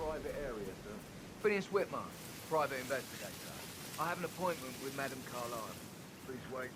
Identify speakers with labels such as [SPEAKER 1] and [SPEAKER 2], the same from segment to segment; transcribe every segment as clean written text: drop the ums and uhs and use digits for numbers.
[SPEAKER 1] private area, sir. Phineas Whitmer, private investigator. I have an appointment with Madame Carlisle. Please wait.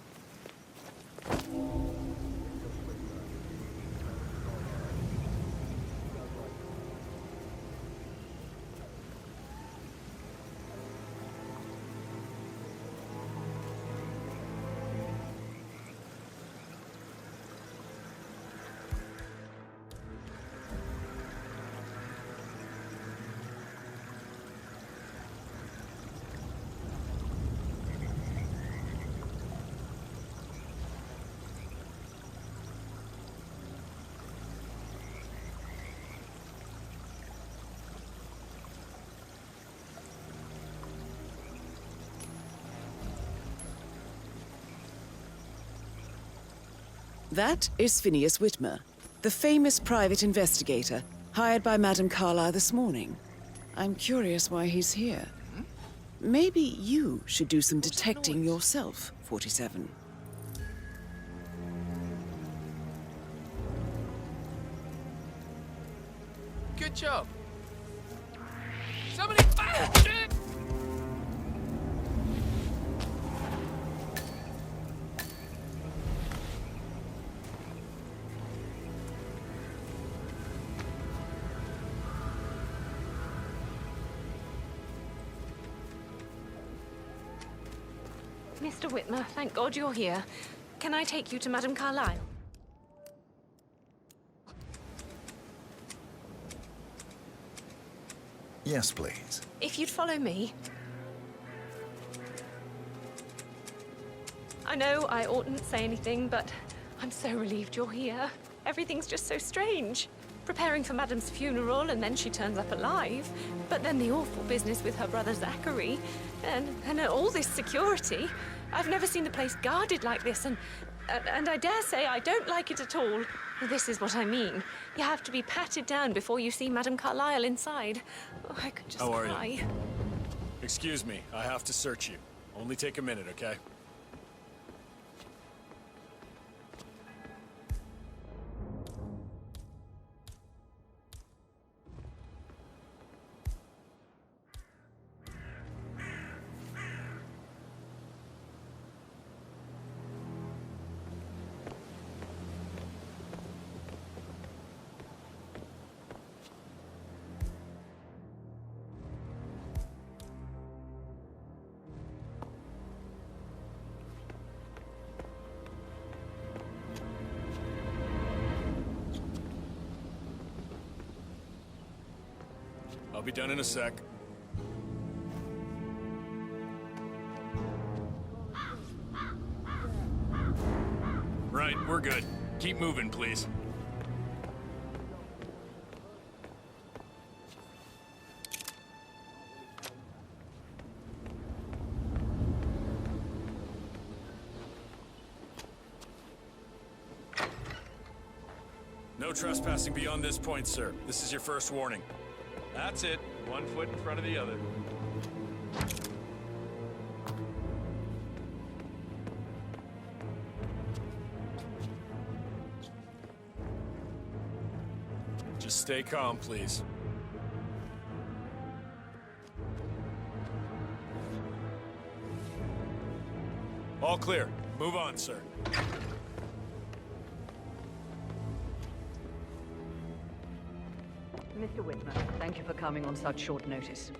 [SPEAKER 2] That is Phineas Whitmer, the famous private investigator hired by Madame Carlisle this morning. I'm curious why he's here. Maybe you should do some detecting yourself, 47.
[SPEAKER 3] Good job. Somebody fire!
[SPEAKER 4] Mr. Whitmer, thank God you're here. Can I take you to Madame Carlisle?
[SPEAKER 5] Yes, please.
[SPEAKER 4] If you'd follow me. I know I oughtn't say anything, but I'm so relieved you're here. Everything's just so strange. Preparing for Madame's funeral, and then she turns up alive. But then the awful business with her brother Zachary, and all this security. I've never seen the place guarded like this, and I dare say I don't like it at all. This is what I mean. You have to be patted down before you see Madame Carlisle inside. Oh, I could just
[SPEAKER 6] How are
[SPEAKER 4] cry.
[SPEAKER 6] you? Excuse me, I have to search you. Only take a minute, okay? I'll be done in a sec. Right, we're good. Keep moving, please. No trespassing beyond this point, sir. This is your first warning.
[SPEAKER 7] That's it. One foot in front of the other.
[SPEAKER 6] Just stay calm, please. All clear. Move on, sir.
[SPEAKER 8] Mr. Whitmer, thank you for coming on such short notice.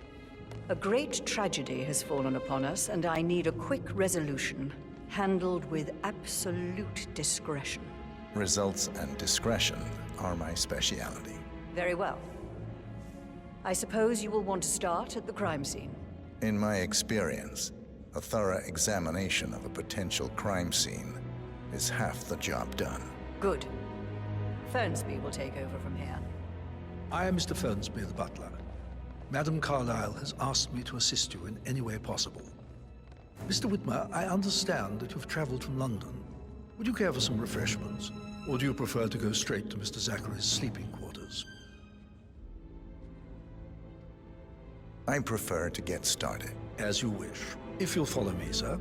[SPEAKER 8] A great tragedy has fallen upon us, and I need a quick resolution, handled with absolute discretion.
[SPEAKER 5] Results and discretion are my specialty.
[SPEAKER 8] Very well. I suppose you will want to start at the crime scene.
[SPEAKER 5] In my experience, a thorough examination of a potential crime scene is half the job done.
[SPEAKER 8] Good. Fernsby will take over from here.
[SPEAKER 9] I am Mr. Fernsby, the butler. Madame Carlisle has asked me to assist you in any way possible. Mr. Whitmer, I understand that you've traveled from London. Would you care for some refreshments? Or do you prefer to go straight to Mr. Zachary's sleeping quarters?
[SPEAKER 5] I prefer to get started.
[SPEAKER 9] As you wish. If you'll follow me, sir.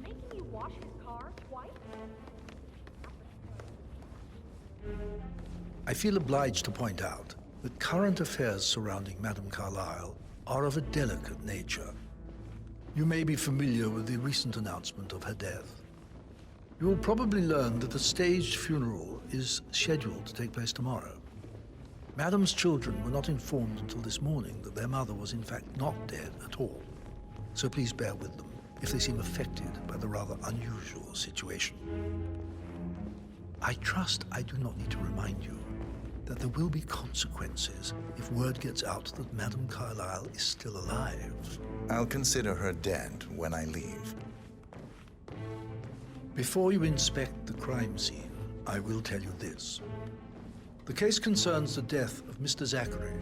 [SPEAKER 10] Making you wash his car twice?
[SPEAKER 9] I feel obliged to point out that current affairs surrounding Madame Carlisle are of a delicate nature. You may be familiar with the recent announcement of her death. You will probably learn that a staged funeral is scheduled to take place tomorrow. Madame's children were not informed until this morning that their mother was in fact not dead at all. So please bear with them if they seem affected by the rather unusual situation. I trust I do not need to remind you that there will be consequences if word gets out that Madame Carlisle is still alive.
[SPEAKER 5] I'll consider her dead when I leave.
[SPEAKER 9] Before you inspect the crime scene, I will tell you this. The case concerns the death of Mr. Zachary,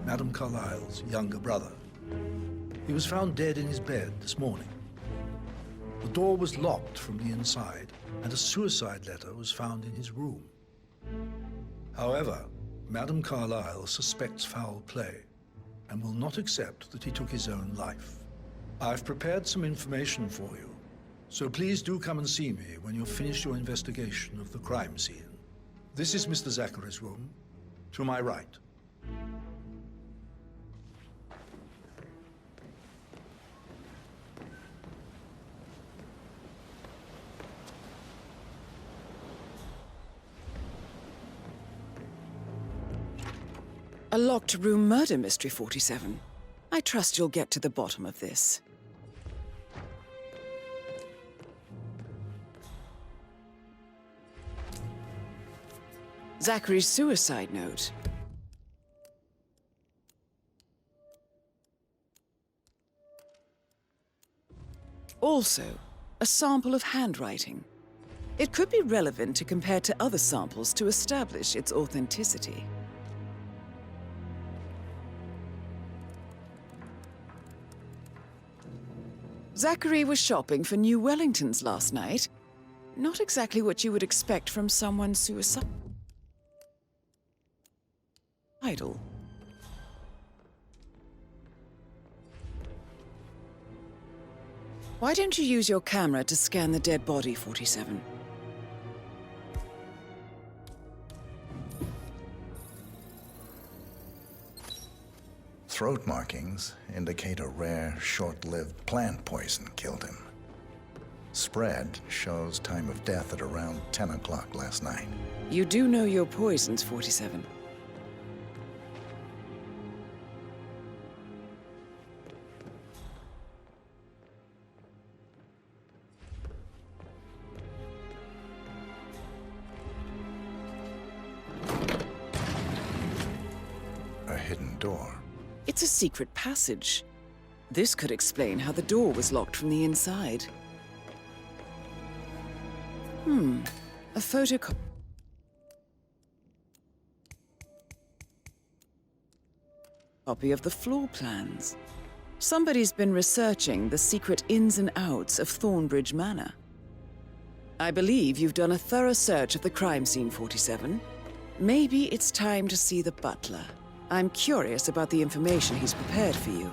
[SPEAKER 9] Madame Carlisle's younger brother. He was found dead in his bed this morning. The door was locked from the inside, and a suicide letter was found in his room. However, Madame Carlisle suspects foul play and will not accept that he took his own life. I've prepared some information for you, so please do come and see me when you've finished your investigation of the crime scene. This is Mr. Zachary's room, to my right.
[SPEAKER 2] A locked room murder mystery, 47. I trust you'll get to the bottom of this. Zachary's suicide note. Also, a sample of handwriting. It could be relevant to compare to other samples to establish its authenticity. Zachary was shopping for New Wellingtons last night. Not exactly what you would expect from someone suicidal. Why don't you use your camera to scan the dead body, 47?
[SPEAKER 5] Throat markings indicate a rare, short-lived plant poison killed him. Spread shows time of death at around 10 o'clock last night.
[SPEAKER 2] You do know your poisons, 47.
[SPEAKER 5] A hidden door.
[SPEAKER 2] It's a secret passage. This could explain how the door was locked from the inside. A photocopy. Copy of the floor plans. Somebody's been researching the secret ins and outs of Thornbridge Manor. I believe you've done a thorough search of the crime scene, 47. Maybe it's time to see the butler. I'm curious about the information he's prepared for you.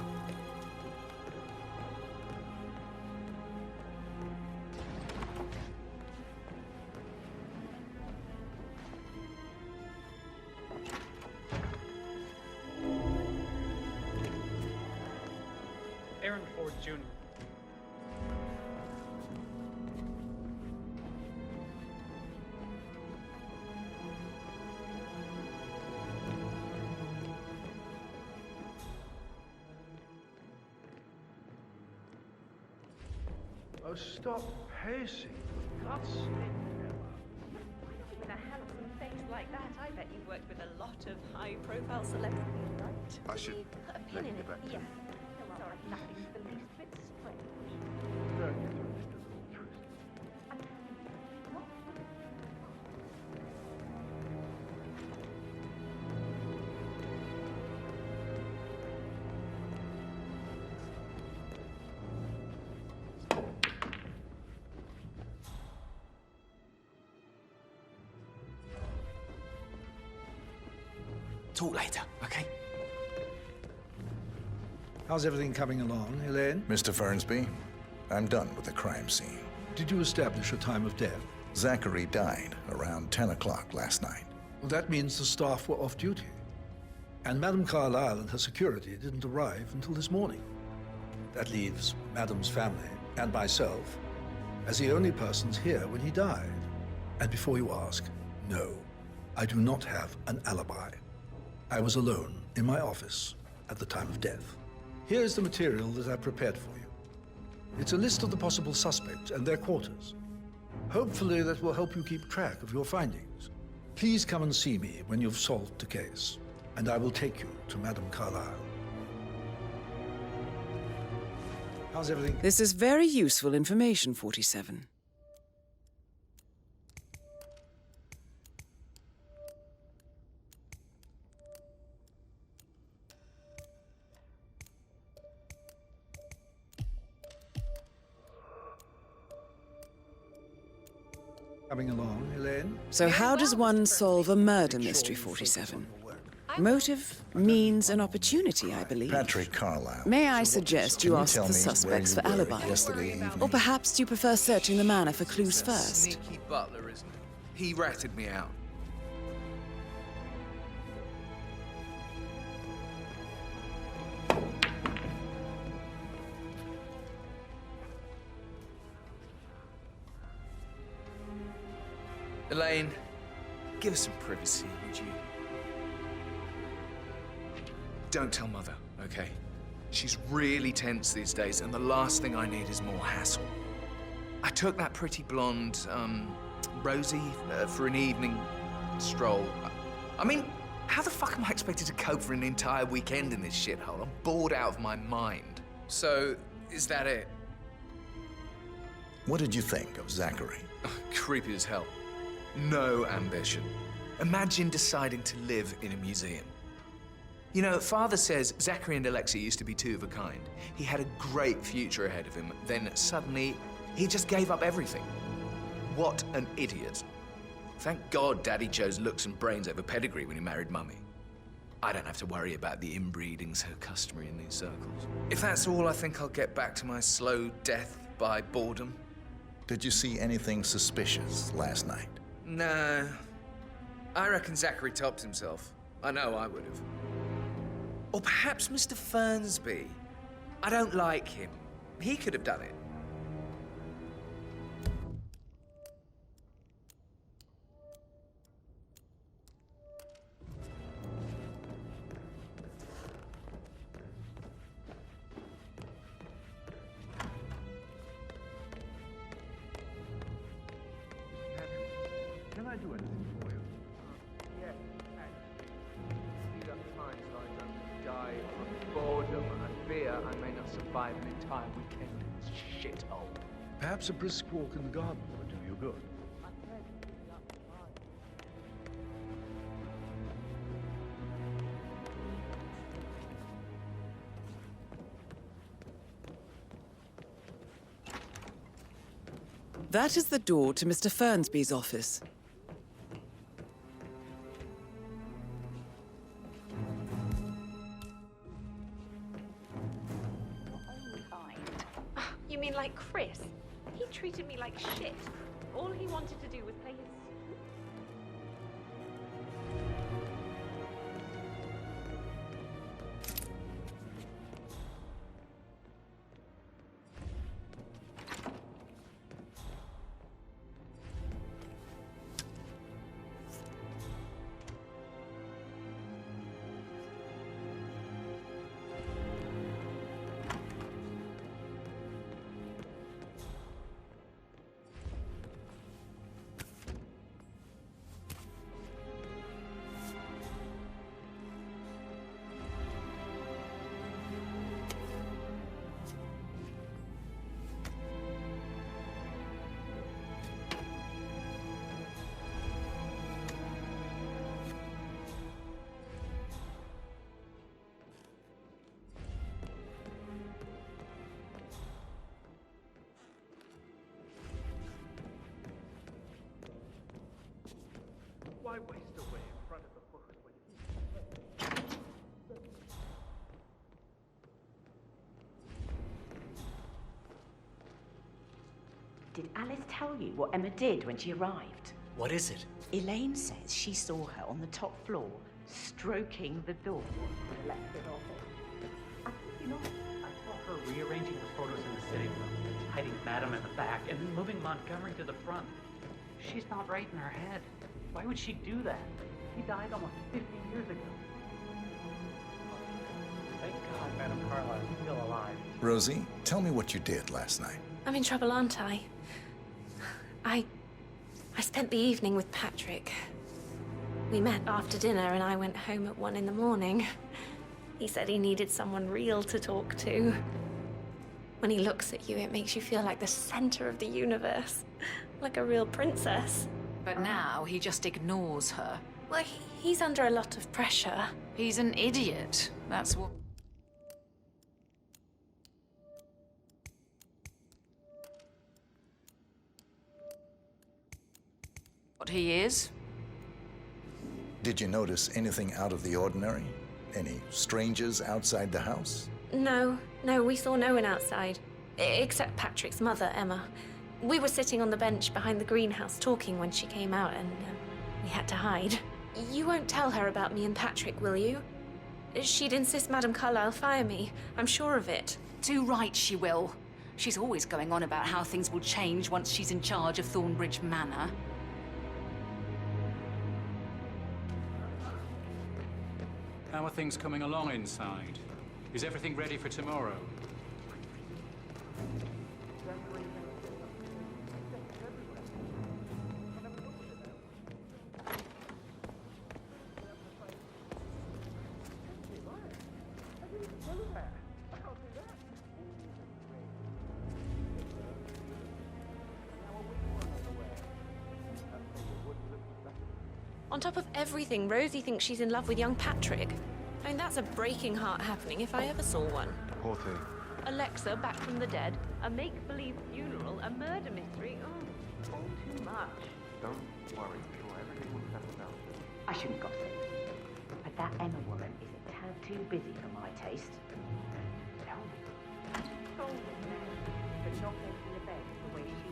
[SPEAKER 3] Aaron Ford Jr.
[SPEAKER 9] Oh, stop pacing. For God's sake, Emma.
[SPEAKER 4] With a handsome face like that, I bet you've worked with a lot of high-profile celebrities, right?
[SPEAKER 10] I should
[SPEAKER 4] Put a
[SPEAKER 10] let
[SPEAKER 4] pin
[SPEAKER 10] you
[SPEAKER 4] in
[SPEAKER 10] get
[SPEAKER 4] it.
[SPEAKER 10] back to
[SPEAKER 4] Yeah.
[SPEAKER 10] it.
[SPEAKER 4] Sorry, nothing's the least bit strange.
[SPEAKER 9] No, you don't understand the whole truth.
[SPEAKER 1] Talk later, okay?
[SPEAKER 9] How's everything coming along, Elaine?
[SPEAKER 5] Mr. Fernsby, I'm done with the crime scene.
[SPEAKER 9] Did you establish a time of death?
[SPEAKER 5] Zachary died around 10 o'clock last night.
[SPEAKER 9] Well, that means the staff were off duty. And Madame Carlisle and her security didn't arrive until this morning. That leaves Madame's family and myself as the only persons here when he died. And before you ask, no, I do not have an alibi. I was alone in my office at the time of death. Here's the material that I prepared for you. It's a list of the possible suspects and their quarters. Hopefully that will help you keep track of your findings. Please come and see me when you've solved the case, and I will take you to Madame Carlisle. How's everything?
[SPEAKER 2] This is very useful information, 47.
[SPEAKER 9] Coming along, Elaine?
[SPEAKER 2] So how does one solve a murder mystery, 47? Motive, means, and opportunity, I believe.
[SPEAKER 5] Patrick Carlisle.
[SPEAKER 2] May I suggest you
[SPEAKER 5] Can
[SPEAKER 2] ask
[SPEAKER 5] tell
[SPEAKER 2] the
[SPEAKER 5] me
[SPEAKER 2] suspects for
[SPEAKER 5] where you were
[SPEAKER 2] alibis?
[SPEAKER 5] yesterday evening?
[SPEAKER 2] Or perhaps do you prefer searching the manor for clues
[SPEAKER 1] That
[SPEAKER 2] first?
[SPEAKER 1] sneaky butler, isn't he? He ratted me out. Elaine, give us some privacy, would you? Don't tell Mother, okay? She's really tense these days, and the last thing I need is more hassle. I took that pretty blonde, Rosie, for an evening stroll. I mean, how the fuck am I expected to cope for an entire weekend in this shithole? I'm bored out of my mind. So, is that it?
[SPEAKER 5] What did you think of Zachary?
[SPEAKER 1] Creepy as hell. No ambition. Imagine deciding to live in a museum. You know, Father says Zachary and Alexia used to be two of a kind. He had a great future ahead of him. Then suddenly, he just gave up everything. What an idiot. Thank God Daddy chose looks and brains over pedigree when he married Mummy. I don't have to worry about the inbreeding so customary in these circles. If that's all, I think I'll get back to my slow death by boredom.
[SPEAKER 5] Did you see anything suspicious last night?
[SPEAKER 1] No. I reckon Zachary topped himself. I know I would have. Or perhaps Mr. Fernsby. I don't like him. He could have done it.
[SPEAKER 9] Can I do anything for you?
[SPEAKER 1] Yes, these are times that I don't die of boredom and fear I may not survive an entire weekend in this shithole.
[SPEAKER 9] Perhaps a brisk walk in the garden would do you good.
[SPEAKER 2] That is the door to Mr. Fernsby's office.
[SPEAKER 4] You mean like Chris? He treated me like shit. All he wanted to do was play his...
[SPEAKER 1] Why waste away in front of the hookers when you...
[SPEAKER 3] Did Alice tell you what Emma did when she arrived?
[SPEAKER 10] What is it?
[SPEAKER 3] Elaine says she saw her on the top floor, stroking the door. Alexa's office. I think you know.
[SPEAKER 10] I saw her rearranging the photos in the sitting room, hiding Madame in the back, and then moving Montgomery to the front. She's not right in her head. Why would she do that? He died almost 50 years ago. Thank God Madame Carlisle is still alive.
[SPEAKER 5] Rosie, tell me what you did last night.
[SPEAKER 4] I'm in trouble, aren't I? I spent the evening with Patrick. We met after dinner and I went home at 1 in the morning. He said he needed someone real to talk to. When he looks at you, it makes you feel like the center of the universe. Like a real princess.
[SPEAKER 11] But now he just ignores her.
[SPEAKER 4] Well, he's under a lot of pressure.
[SPEAKER 11] He's an idiot. That's what... what he is.
[SPEAKER 5] Did you notice anything out of the ordinary? Any strangers outside the house?
[SPEAKER 4] No, we saw no one outside. Except Patrick's mother, Emma. We were sitting on the bench behind the greenhouse talking when she came out and we had to hide. You won't tell her about me and Patrick, will you? She'd insist Madame Carlisle fire me. I'm sure of it.
[SPEAKER 11] Too right she will. She's always going on about how things will change once she's in charge of Thornbridge Manor.
[SPEAKER 12] How are things coming along inside? Is everything ready for tomorrow?
[SPEAKER 4] On top of everything, Rosie thinks she's in love with young Patrick. I mean, that's a breaking heart happening if I ever saw one.
[SPEAKER 13] Poor thing.
[SPEAKER 4] Alexa, back from the dead, a make-believe funeral, a murder mystery. Oh, all too much.
[SPEAKER 13] Don't worry, sure, everything will settle down.
[SPEAKER 3] I shouldn't gossip. But that Emma woman is a tad too busy for my taste. Tell me. Told me, but not making the bed the way she...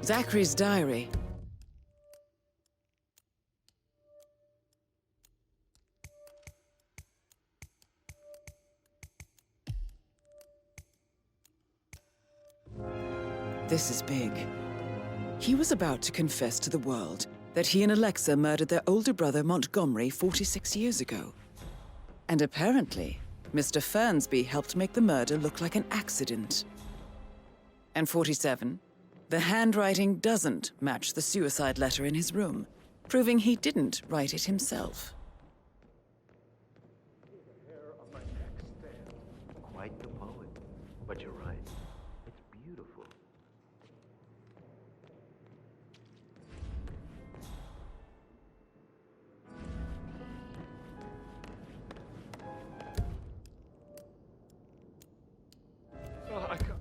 [SPEAKER 2] Zachary's diary. This is big. He was about to confess to the world that he and Alexa murdered their older brother Montgomery 46 years ago. And apparently, Mr. Fernsby helped make the murder look like an accident. And 47, the handwriting doesn't match the suicide letter in his room, proving he didn't write it himself.
[SPEAKER 13] Quite the poet. But you're right. It's beautiful.
[SPEAKER 7] Oh, I can't.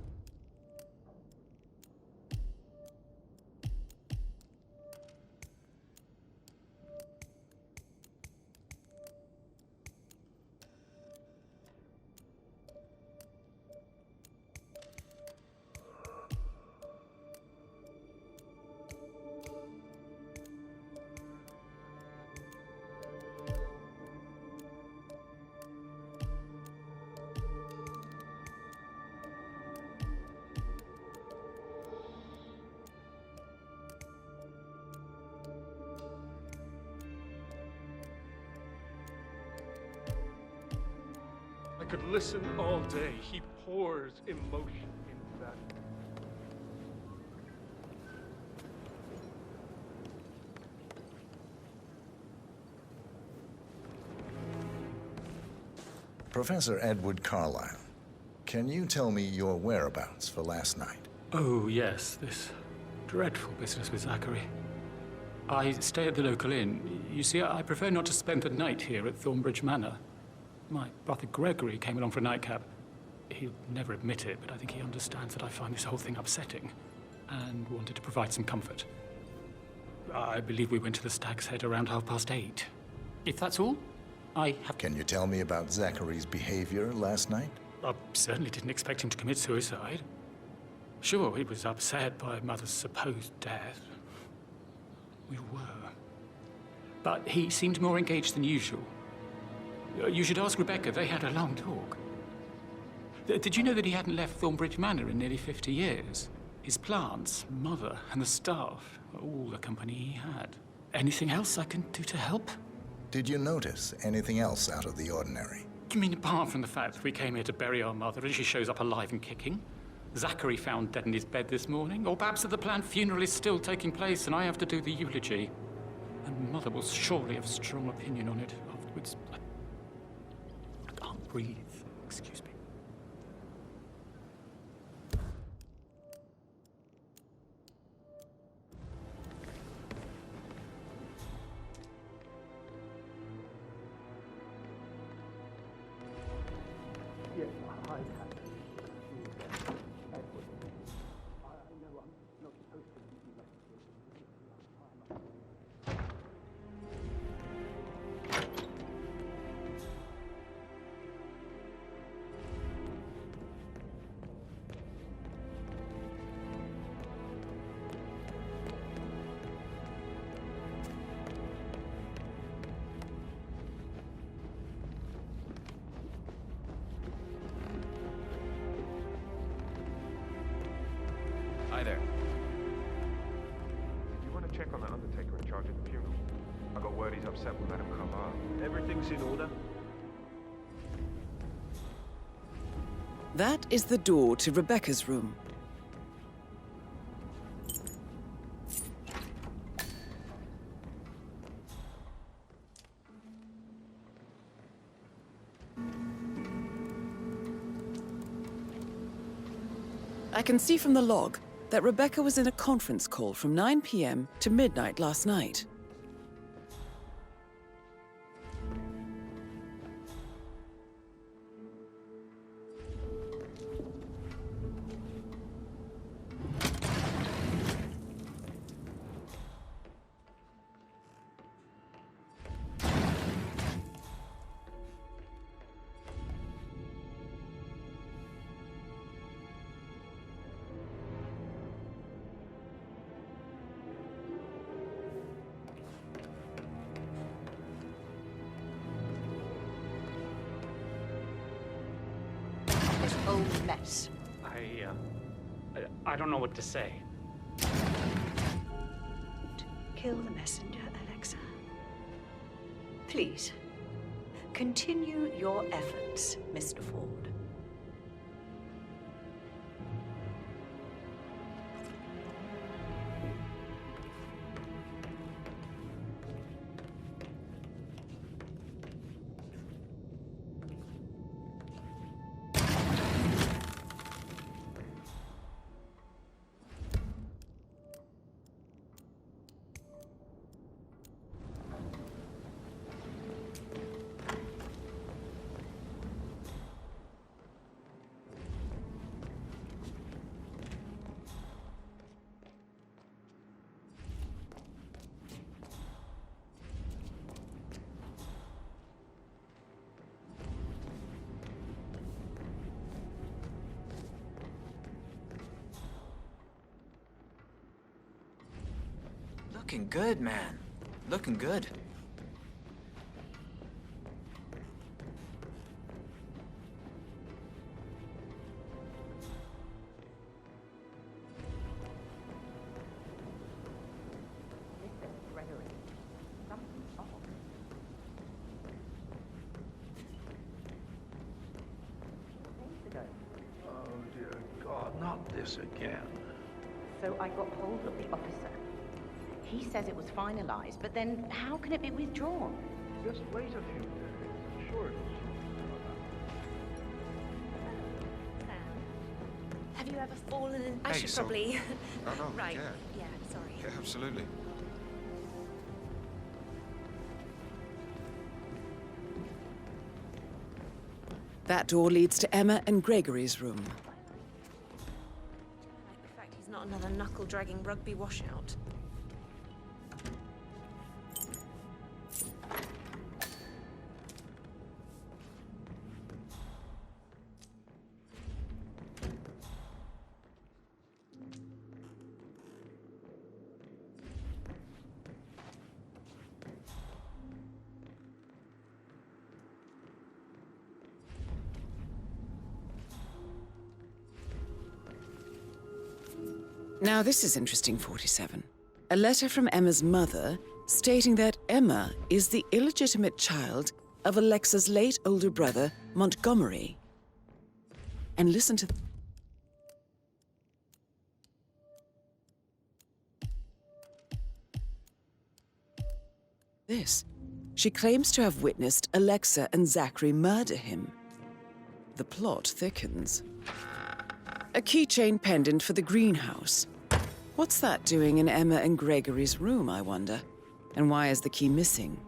[SPEAKER 7] I could listen all day. He pours emotion into that.
[SPEAKER 5] Professor Edward Carlisle, can you tell me your whereabouts for last night?
[SPEAKER 12] Oh, yes, this dreadful business with Zachary. I stay at the local inn. You see, I prefer not to spend the night here at Thornbridge Manor. My brother Gregory came along for a nightcap. He'll never admit it, but I think he understands that I find this whole thing upsetting and wanted to provide some comfort. I believe we went to the Stag's Head around 8:30. If that's all, I have...
[SPEAKER 5] Can you tell me about Zachary's behavior last night?
[SPEAKER 12] I certainly didn't expect him to commit suicide. Sure, he was upset by Mother's supposed death. We were. But he seemed more engaged than usual. You should ask Rebecca. They had a long talk. Did you know that he hadn't left Thornbridge Manor in nearly 50 years? His plants, Mother, and the staff, all the company he had. Anything else I can do to help?
[SPEAKER 5] Did you notice anything else out of the ordinary?
[SPEAKER 12] You mean apart from the fact that we came here to bury our mother and she shows up alive and kicking? Zachary found dead in his bed this morning? Or perhaps that the planned funeral is still taking place and I have to do the eulogy? And Mother will surely have a strong opinion on it afterwards. I can't breathe. Excuse me.
[SPEAKER 10] Yes, I've had Edward. I know I'm not supposed to leave you messages.
[SPEAKER 1] Hi there.
[SPEAKER 14] Did you want to check on that undertaker in charge of the funeral? I got word he's upset with Madame Carlisle.
[SPEAKER 13] Everything's in order.
[SPEAKER 2] That is the door to Rebecca's room. I can see from the log that Rebecca was in a conference call from 9 p.m. to midnight last night.
[SPEAKER 8] Whole mess.
[SPEAKER 10] I don't know what to say.
[SPEAKER 8] Kill the messenger, Alexa. Please, continue your efforts, Mr. Ford.
[SPEAKER 1] Looking good, man. Looking good.
[SPEAKER 3] Listen, Gregory. Something's off. Days ago.
[SPEAKER 9] Oh, dear God, not this again.
[SPEAKER 3] So I got hold of the officer. He says it was finalized, but then how can it be withdrawn?
[SPEAKER 9] Just wait a few days. Sure,
[SPEAKER 4] you ever fallen in? I
[SPEAKER 14] Hey,
[SPEAKER 4] should
[SPEAKER 14] so-
[SPEAKER 4] probably.
[SPEAKER 14] Oh, no,
[SPEAKER 4] Right.
[SPEAKER 14] yeah.
[SPEAKER 4] Yeah, sorry.
[SPEAKER 14] Yeah, absolutely.
[SPEAKER 2] That door leads to Emma and Gregory's room.
[SPEAKER 4] I like the fact he's not another knuckle-dragging rugby washout.
[SPEAKER 2] Now this is interesting, 47. A letter from Emma's mother stating that Emma is the illegitimate child of Alexa's late older brother, Montgomery. And listen to... this. She claims to have witnessed Alexa and Zachary murder him. The plot thickens. A keychain pendant for the greenhouse. What's that doing in Emma and Gregory's room, I wonder? And why is the key missing?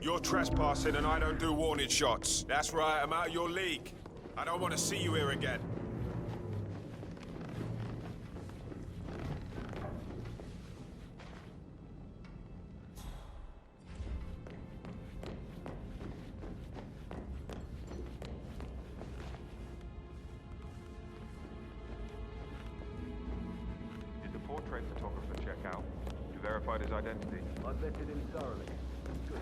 [SPEAKER 14] You're trespassing and I don't do warning shots. That's right, I'm out of your league. I don't want to see you here again. Did the portrait photographer check out? You verified his identity?
[SPEAKER 13] I vetted him thoroughly. Good.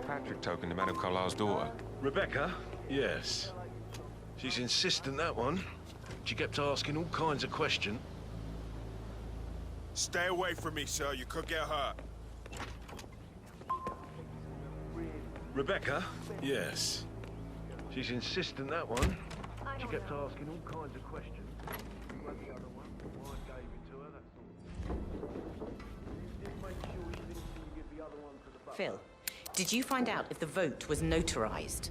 [SPEAKER 14] Patrick token to Madame Carlisle's daughter.
[SPEAKER 15] Rebecca? Yes. She's insistent, that one. She kept asking all kinds of questions.
[SPEAKER 14] Stay away from me, sir. You could get hurt.
[SPEAKER 15] Rebecca? Yes. She's insistent, that one. She kept asking all kinds of questions. You were the other one. Why I gave it to her, that's all. You did make sure she didn't see you give the other one to the butler.
[SPEAKER 3] Phil, did you find out if the vote was notarized?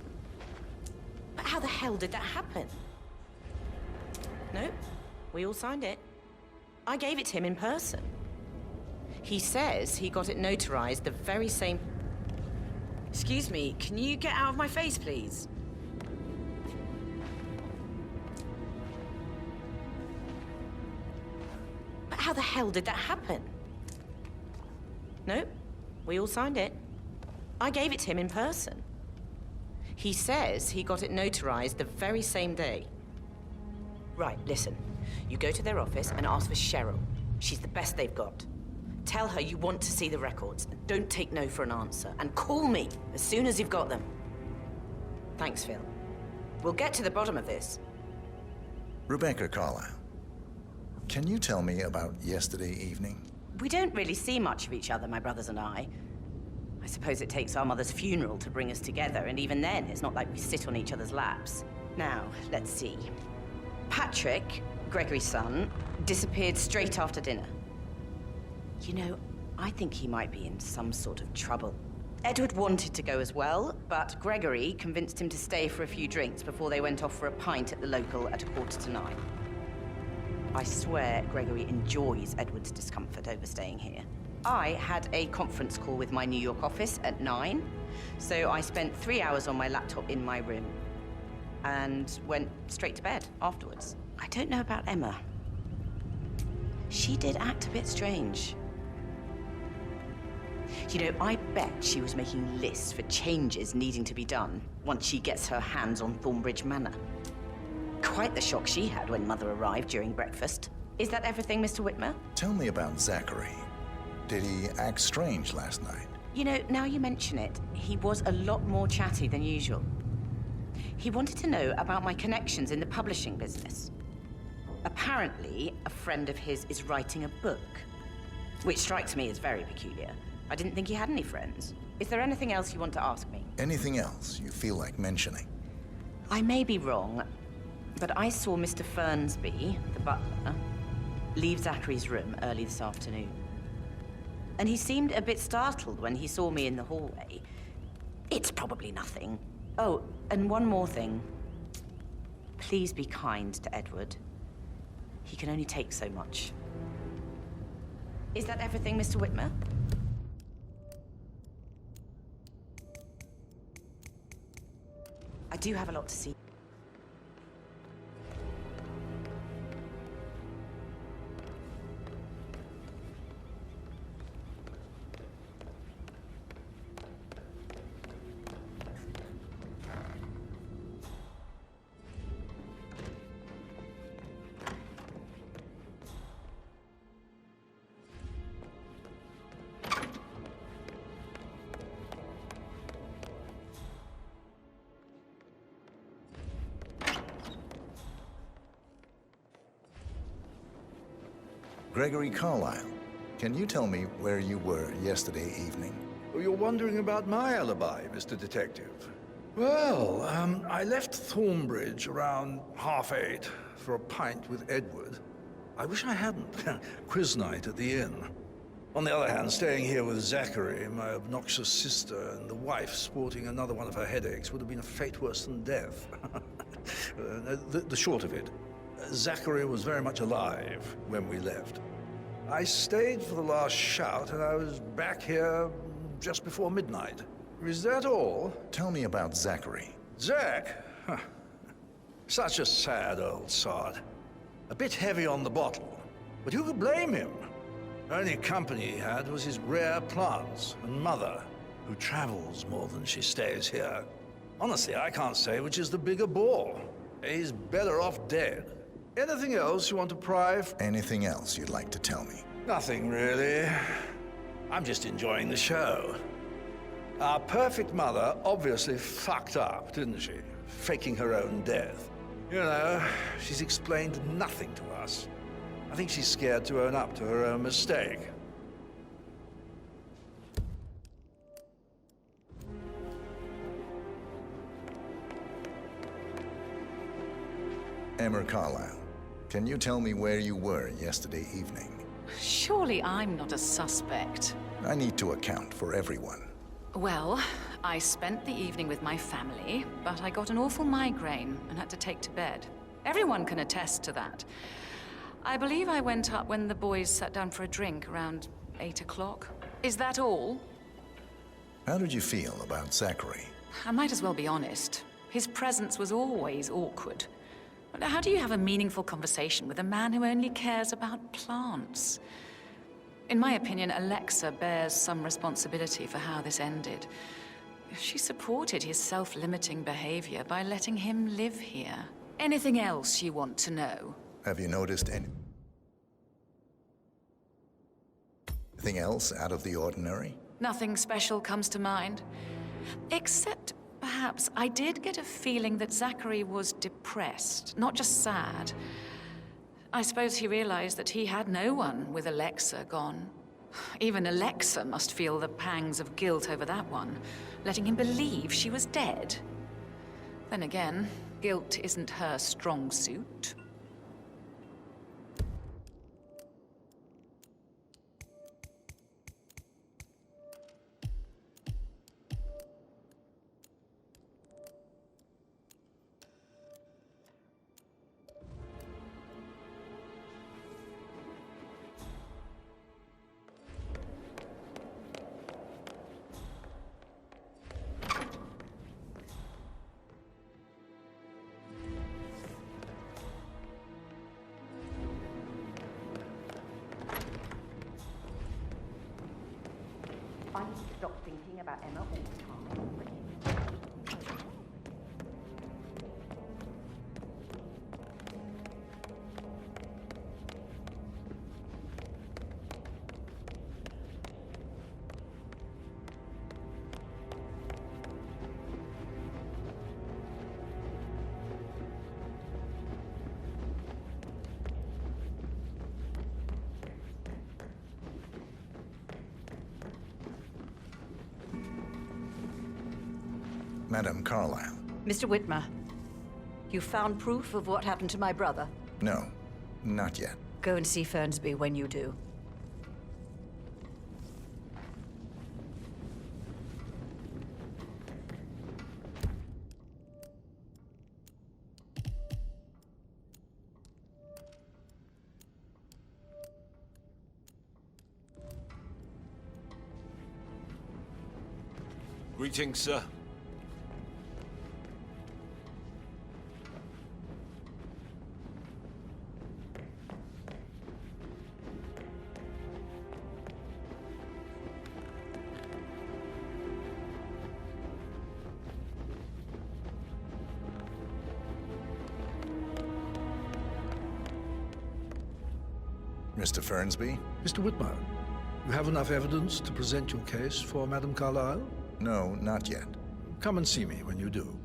[SPEAKER 3] But how the hell did that happen? No, we all signed it. I gave it to him in person. He says he got it notarized the very same... Excuse me, can you get out of my face, please? But how the hell did that happen? No, we all signed it. I gave it to him in person. He says he got it notarized the very same day. Right, listen. You go to their office and ask for Cheryl. She's the best they've got. Tell her you want to see the records. And don't take no for an answer. And call me as soon as you've got them. Thanks, Phil. We'll get to the bottom of this.
[SPEAKER 5] Rebecca Carlisle, can you tell me about yesterday evening?
[SPEAKER 3] We don't really see much of each other, my brothers and I. I suppose it takes our mother's funeral to bring us together, and even then, it's not like we sit on each other's laps. Now, let's see. Patrick, Gregory's son, disappeared straight after dinner. You know, I think he might be in some sort of trouble. Edward wanted to go as well, but Gregory convinced him to stay for a few drinks before they went off for a pint at the local at 9:15. I swear Gregory enjoys Edward's discomfort over staying here. I had a conference call with my New York office at 9, so I spent 3 hours on my laptop in my room and went straight to bed afterwards. I don't know about Emma. She did act a bit strange. You know, I bet she was making lists for changes needing to be done once she gets her hands on Thornbridge Manor. Quite the shock she had when Mother arrived during breakfast. Is that everything, Mr. Whitmer?
[SPEAKER 5] Tell me about Zachary. Did he act strange last night?
[SPEAKER 3] You know, now you mention it, he was a lot more chatty than usual. He wanted to know about my connections in the publishing business. Apparently, a friend of his is writing a book, which strikes me as very peculiar. I didn't think he had any friends. Is there anything else you want to ask me?
[SPEAKER 5] Anything else you feel like mentioning?
[SPEAKER 3] I may be wrong, but I saw Mr. Fernsby, the butler, leave Zachary's room early this afternoon. And he seemed a bit startled when he saw me in the hallway. It's probably nothing. Oh, and one more thing. Please be kind to Edward. He can only take so much. Is that everything, Mr. Whitmer? I do have a lot to see.
[SPEAKER 5] Gregory Carlisle, can you tell me where you were yesterday evening?
[SPEAKER 9] Oh, you're wondering about my alibi, Mr. Detective. Well, I left Thornbridge around 8:30 for a pint with Edward. I wish I hadn't. Quiz night at the inn. On the other hand, staying here with Zachary, my obnoxious sister, and the wife sporting another one of her headaches would have been a fate worse than death. The short of it, Zachary was very much alive when we left. I stayed for the last shout, and I was back here just before midnight. Is that all?
[SPEAKER 5] Tell me about Zachary.
[SPEAKER 9] Zach? Huh. Such a sad old sod. A bit heavy on the bottle, but who could blame him? Only company he had was his rare plants and Mother, who travels more than she stays here. Honestly, I can't say which is the bigger bore. He's better off dead. Anything else you want to pry?
[SPEAKER 5] Anything else you'd like to tell me?
[SPEAKER 9] Nothing, really. I'm just enjoying the show. Our perfect mother obviously fucked up, didn't she? Faking her own death. You know, she's explained nothing to us. I think she's scared to own up to her own mistake.
[SPEAKER 5] Emma Carlisle, can you tell me where you were yesterday evening?
[SPEAKER 11] Surely I'm not a suspect.
[SPEAKER 5] I need to account for everyone.
[SPEAKER 11] Well, I spent the evening with my family, but I got an awful migraine and had to take to bed. Everyone can attest to that. I believe I went up when the boys sat down for a drink around 8 o'clock. Is that all?
[SPEAKER 5] How did you feel about Zachary?
[SPEAKER 11] I might as well be honest. His presence was always awkward. How do you have a meaningful conversation with a man who only cares about plants? In my opinion, Alexa bears some responsibility for how this ended. She supported his self-limiting behavior by letting him live here. Anything else you want to know?
[SPEAKER 5] Have you noticed anything else out of the ordinary?
[SPEAKER 11] Nothing special comes to mind. Except, perhaps, I did get a feeling that Zachary was depressed, not just sad. I suppose he realized that he had no one with Alexa gone. Even Alexa must feel the pangs of guilt over that one, letting him believe she was dead. Then again, guilt isn't her strong suit.
[SPEAKER 8] I need to stop thinking about Emma all the time.
[SPEAKER 5] Madam Carlisle.
[SPEAKER 8] Mr. Whitmer, you found proof of what happened to my brother?
[SPEAKER 5] No, not yet.
[SPEAKER 8] Go and see Fernsby when you do.
[SPEAKER 14] Greetings, sir.
[SPEAKER 5] Mr. Fernsby?
[SPEAKER 9] Mr. Whitmer, you have enough evidence to present your case for Madam Carlisle?
[SPEAKER 5] No, not yet.
[SPEAKER 9] Come and see me when you do.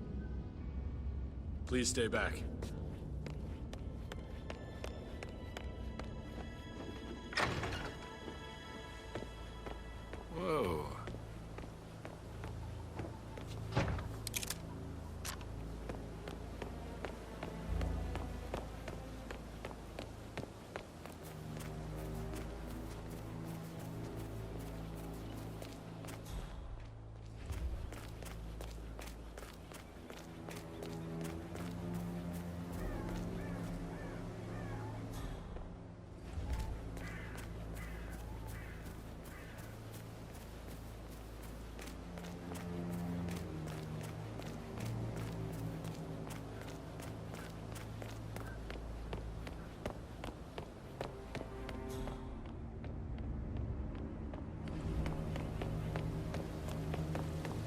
[SPEAKER 6] Please stay back.
[SPEAKER 14] Whoa.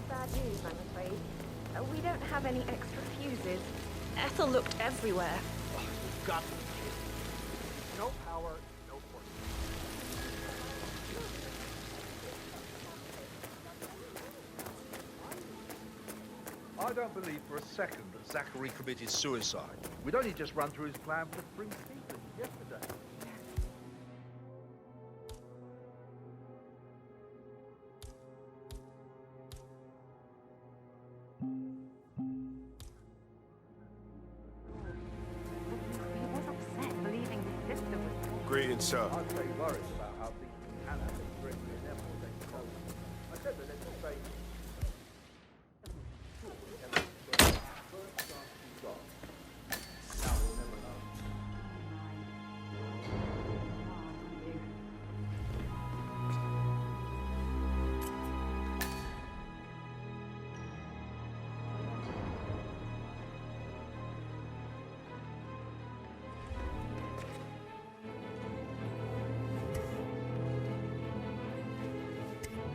[SPEAKER 4] Bad news, I'm afraid. We don't have any extra fuses. Ethel looked everywhere.
[SPEAKER 15] You've got to be kidding. No power, no force. I don't believe for a second that Zachary committed suicide. We'd only just run through his plan for the spring season yesterday.
[SPEAKER 14] Greetings, sir.
[SPEAKER 15] I'm very worried about how things can happen. Gregory and Emma will take control. I said that let's say. First chance we've got. Now we'll never know.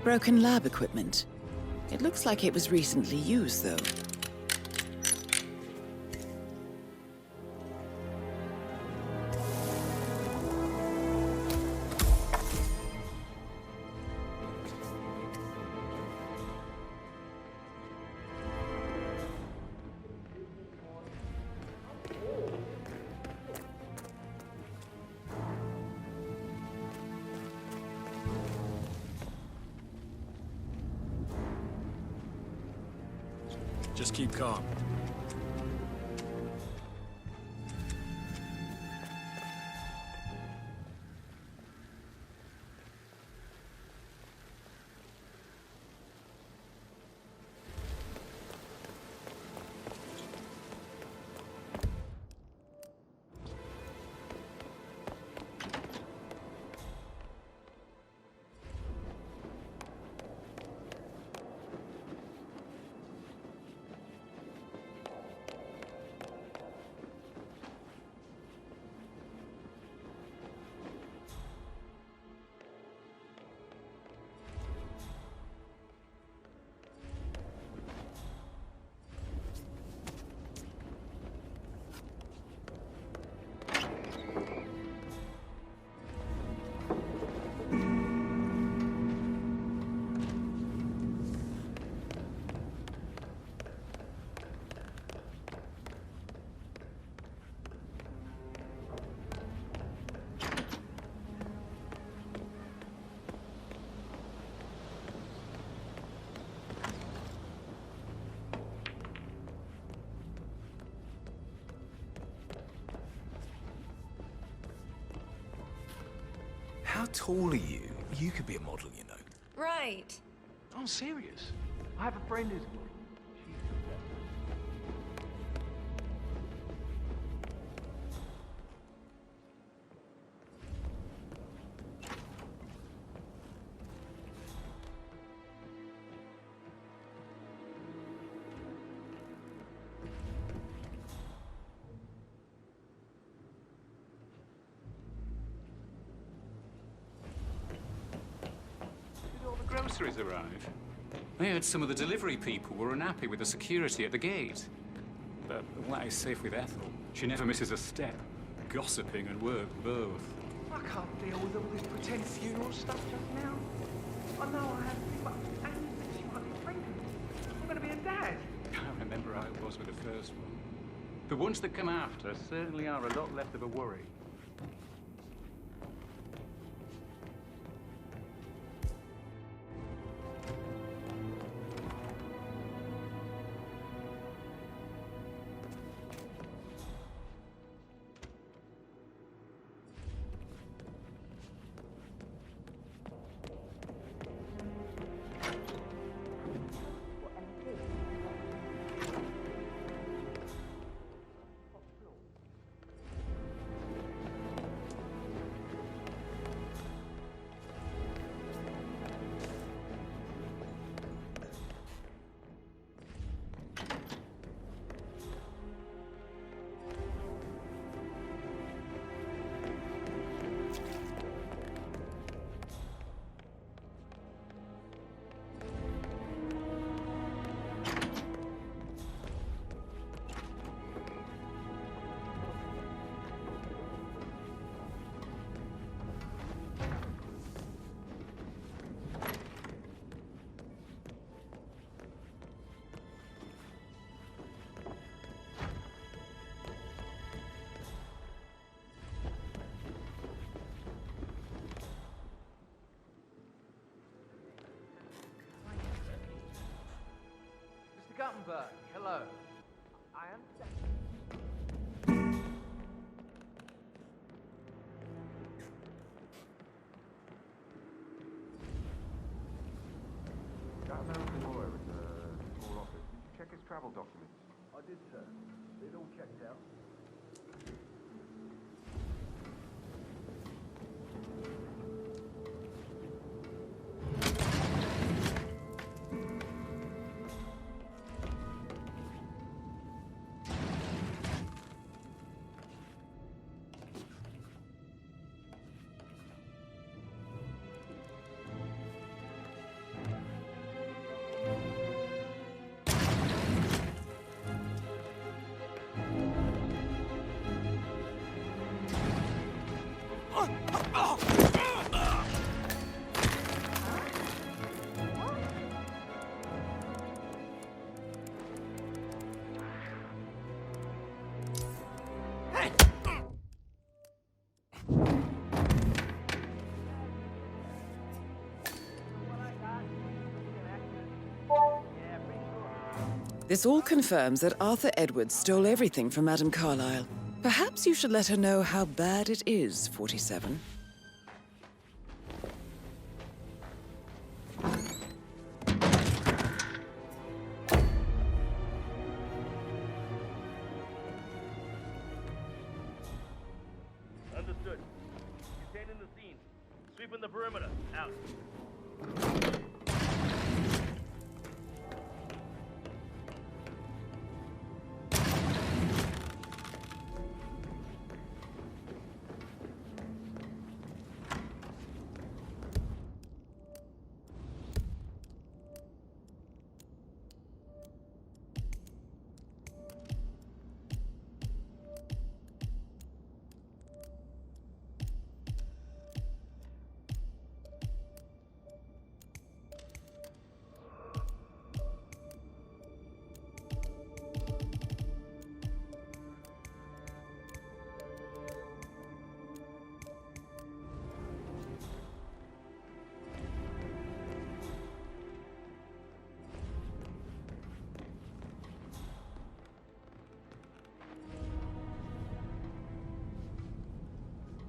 [SPEAKER 2] Broken lab equipment. It looks like it was recently used, though.
[SPEAKER 6] Just keep calm.
[SPEAKER 1] How tall are you? You could be a model, you know.
[SPEAKER 4] Right.
[SPEAKER 15] I'm serious. I have a friend who's...
[SPEAKER 12] Groceries arrive. I heard some of the delivery people were unhappy with the security at the gate. But what is safe with Ethel? She never misses a step. Gossiping and work both.
[SPEAKER 15] I can't deal with all this pretend funeral stuff just now. I know I have to be, but Annie said she might be pregnant. I'm going to be a dad.
[SPEAKER 12] I remember how it was with the first one. The ones that come after certainly are a lot less of a worry.
[SPEAKER 13] Guttenberg, hello. I understand.
[SPEAKER 15] That American lawyer in the small office, did you check his travel documents?
[SPEAKER 5] I did, sir. They'd all checked out.
[SPEAKER 2] This all confirms that Arthur Edwards stole everything from Madame Carlisle. Perhaps you should let her know how bad it is, 47.
[SPEAKER 16] Understood. Containing the scene. Sweeping the perimeter. Out.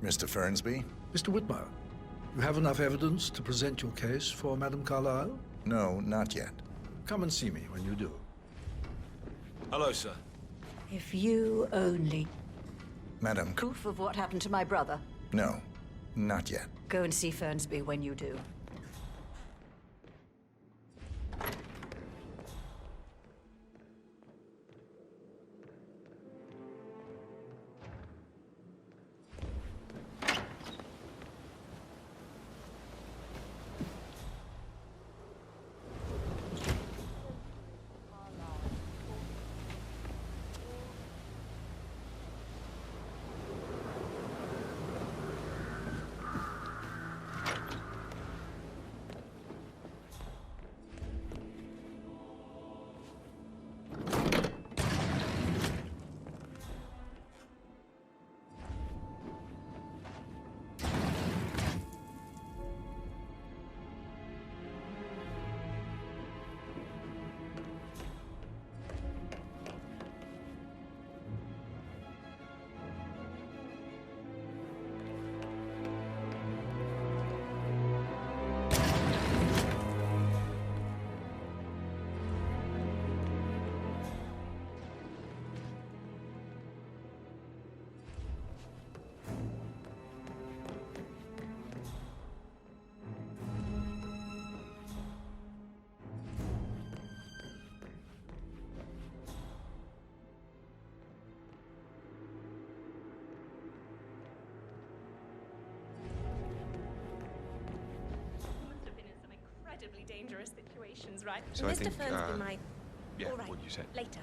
[SPEAKER 5] Mr. Fernsby?
[SPEAKER 9] Mr. Whitmer, You have enough evidence to present your case for Madame Carlisle?
[SPEAKER 5] No, not yet.
[SPEAKER 9] Come and see me when you do.
[SPEAKER 6] Hello, sir.
[SPEAKER 8] If you only...
[SPEAKER 5] Madam...
[SPEAKER 8] Proof of what happened to my brother.
[SPEAKER 5] No, not yet.
[SPEAKER 8] Go and see Fernsby when you do.
[SPEAKER 4] Dangerous situations, right?
[SPEAKER 17] So I
[SPEAKER 4] Mr.
[SPEAKER 17] think,
[SPEAKER 4] Fernsby might...
[SPEAKER 17] yeah,
[SPEAKER 4] All right,
[SPEAKER 17] what you said.
[SPEAKER 4] later.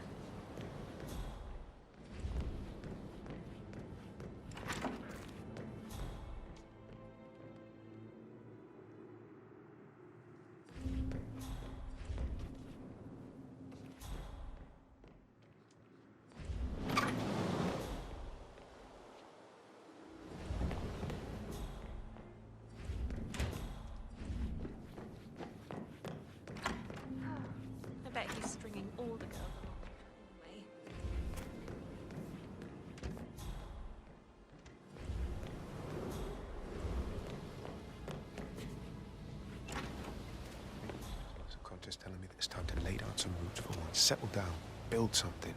[SPEAKER 4] I bet he's stringing all the girls along the way.
[SPEAKER 17] Subconscious telling me that it's time to lay down some roots for once. Settle down. Build something.